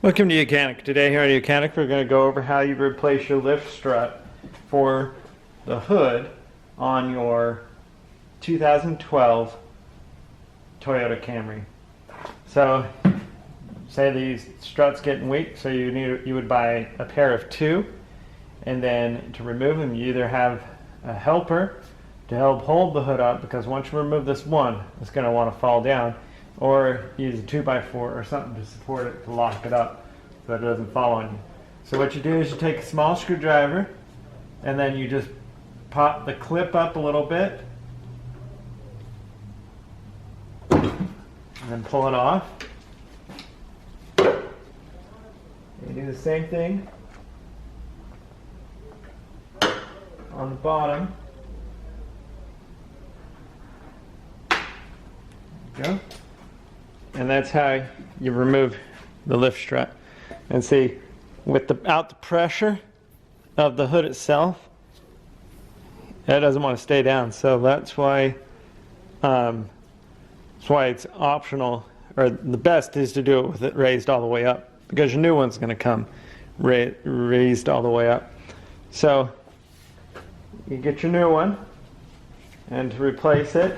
Welcome to YOUCANIC. Today here on YOUCANIC we're going to go over how you replace your lift strut for the hood on your 2012 Toyota Camry. So say these struts getting weak, so you would buy a pair of two, and then to remove them you either have a helper to help hold the hood up, because once you remove this one it's going to want to fall down, or use a 2x4 or something to support it to lock it up so it doesn't fall on you. So what you do is you take a small screwdriver and then you just pop the clip up a little bit and then pull it off. You do the same thing on the bottom. There you go. And that's how you remove the lift strut. And see, without the pressure of the hood itself, it doesn't want to stay down. So that's why it's optional, or the best is to do it with it raised all the way up, because your new one's going to come raised all the way up. So you get your new one, and to replace it,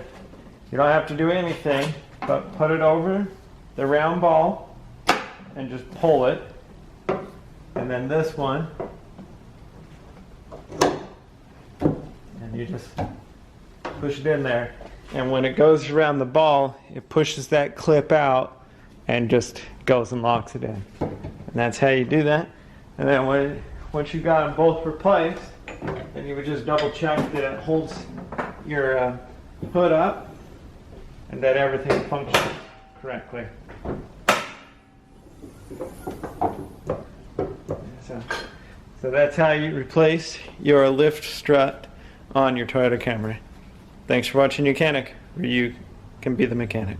you don't have to do anything but put it over the round ball and just pull it. And then this one, and you just push it in there, and when it goes around the ball it pushes that clip out and just goes and locks it in. And that's how you do that. And then once you got them both replaced, then you would just double check that it holds your hood up and that everything functions correctly. So that's how you replace your lift strut on your Toyota Camry. Thanks for watching YOUCANIC, where you can be the mechanic.